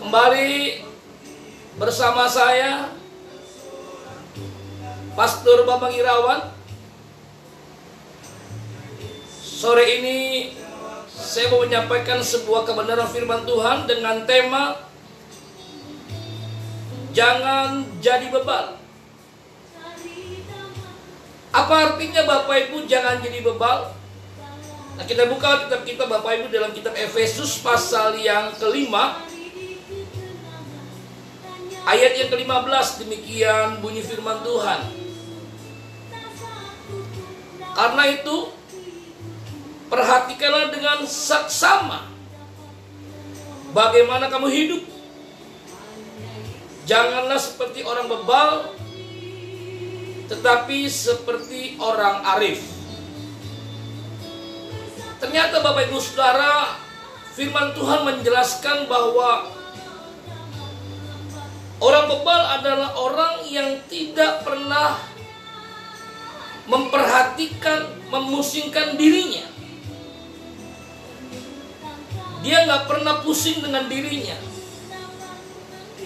Kembali bersama saya, Pastor Bambang Irawan. Sore ini saya mau menyampaikan sebuah kebenaran firman Tuhan dengan tema jangan jadi bebal. Apa artinya Bapak Ibu jangan jadi bebal? Nah, kita buka kitab kita Bapak Ibu dalam kitab Efesus pasal yang kelima, ayat yang ke-15. Demikian bunyi firman Tuhan. Karena itu perhatikanlah dengan saksama bagaimana kamu hidup. Janganlah seperti orang bebal, tetapi seperti orang arif. Ternyata Bapak Ibu Saudara, firman Tuhan menjelaskan bahwa orang bebal adalah orang yang tidak pernah memperhatikan, memusingkan dirinya. Dia gak pernah pusing dengan dirinya.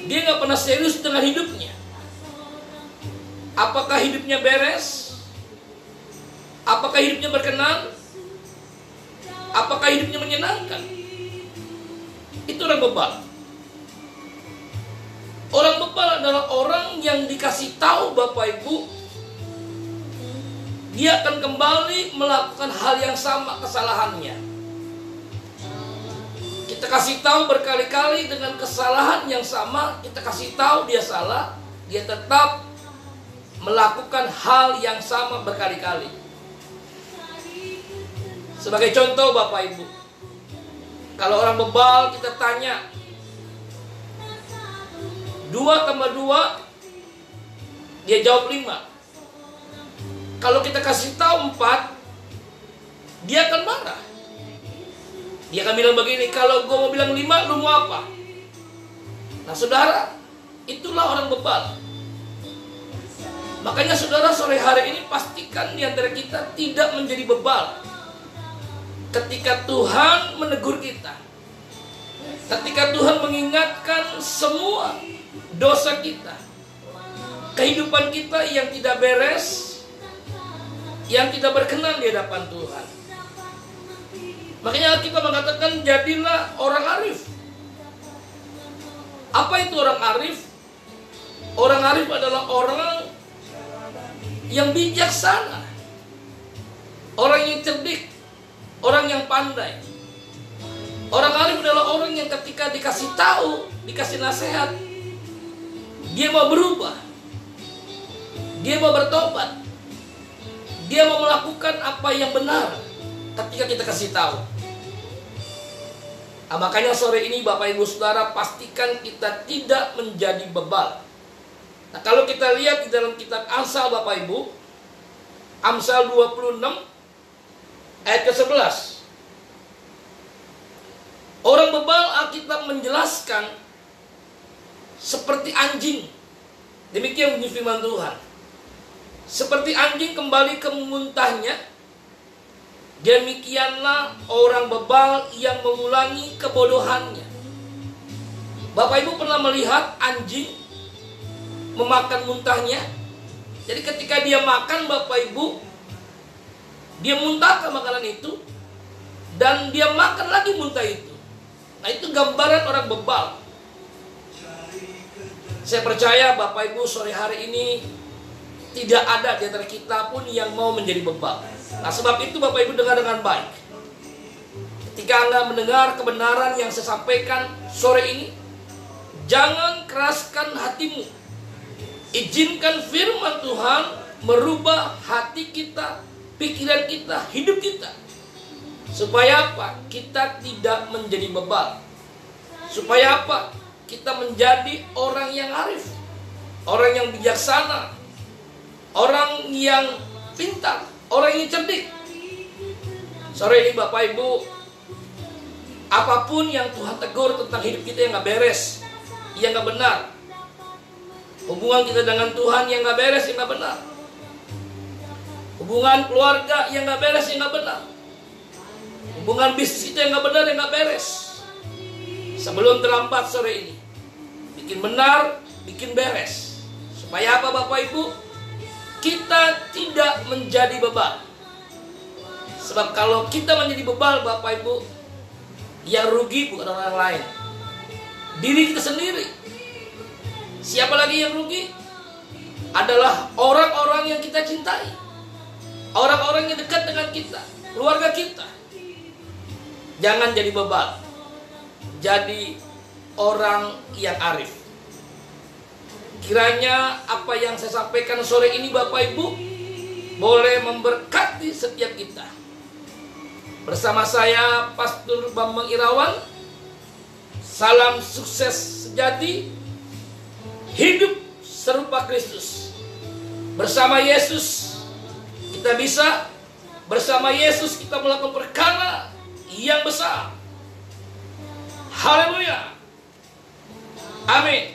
Dia gak pernah serius dengan hidupnya. Apakah hidupnya beres? Apakah hidupnya berkenan? Apakah hidupnya menyenangkan? Itu orang bebal. Orang bebal adalah orang yang dikasih tahu Bapak Ibu, dia akan kembali melakukan hal yang sama kesalahannya. Kita kasih tahu berkali-kali dengan kesalahan yang sama, kita kasih tahu dia salah, dia tetap melakukan hal yang sama berkali-kali. Sebagai contoh Bapak Ibu, kalau orang bebal kita tanya 2 tambah 2, dia jawab 5. Kalau kita kasih tahu 4, dia akan marah. Dia akan bilang begini, kalau gue mau bilang 5, lu mau apa? Nah saudara, itulah orang bebal. Makanya saudara, sore hari ini pastikan di antara kita tidak menjadi bebal. Ketika Tuhan menegur kita, ketika Tuhan mengingatkan semua dosa kita, kehidupan kita yang tidak beres, yang tidak berkenan di hadapan Tuhan. Makanya kita mengatakan jadilah orang arif. Apa itu orang arif? Orang arif adalah orang yang bijaksana, orang yang cerdik, orang yang pandai. Orang arif adalah orang yang ketika dikasih tahu, dikasih nasihat, dia mau berubah, dia mau bertobat, dia mau melakukan apa yang benar ketika kita kasih tahu. Nah, makanya sore ini Bapak Ibu Saudara, pastikan kita tidak menjadi bebal. Nah, kalau kita lihat di dalam kitab Amsal Bapak Ibu, Amsal 26 ayat ke-11. Orang bebal Alkitab menjelaskan seperti anjing. Demikian bunyi firman Tuhan. Seperti anjing kembali ke muntahnya, demikianlah orang bebal yang mengulangi kebodohannya. Bapak Ibu pernah melihat anjing memakan muntahnya? Jadi ketika dia makan Bapak Ibu, dia muntahkan makanan itu, dan dia makan lagi muntah itu. Nah, itu gambaran orang bebal. Saya percaya Bapak Ibu sore hari ini tidak ada di antara kita pun yang mau menjadi bebal. Nah, sebab itu Bapak Ibu dengar dengan baik. Ketika Anda mendengar kebenaran yang saya sampaikan sore ini, jangan keraskan hatimu. Izinkan firman Tuhan merubah hati kita, pikiran kita, hidup kita. Supaya apa? Kita tidak menjadi bebal. Supaya apa? Kita menjadi orang yang arif, orang yang bijaksana, orang yang pintar, orang yang cerdik. Sore ini Bapak Ibu, apapun yang Tuhan tegur tentang hidup kita yang gak beres, yang gak benar, hubungan kita dengan Tuhan yang gak beres, yang gak benar, hubungan keluarga yang gak beres, yang gak benar, hubungan bisnis kita yang gak benar, yang gak beres, sebelum terlambat sore ini. Bikin benar, bikin beres. Supaya apa Bapak Ibu? Kita tidak menjadi bebal. Sebab kalau kita menjadi bebal Bapak Ibu, yang rugi bukan orang lain, diri kita sendiri. Siapa lagi yang rugi? Adalah orang-orang yang kita cintai, orang-orang yang dekat dengan kita, keluarga kita. Jangan jadi bebal, jadi orang yang arif. Kiranya apa yang saya sampaikan sore ini Bapak Ibu boleh memberkati setiap kita. Bersama saya Pastor Bambang Irawan, salam sukses sejati, hidup serupa Kristus. Bersama Yesus kita bisa, bersama Yesus kita melakukan perkara yang besar. Haleluya. Amin.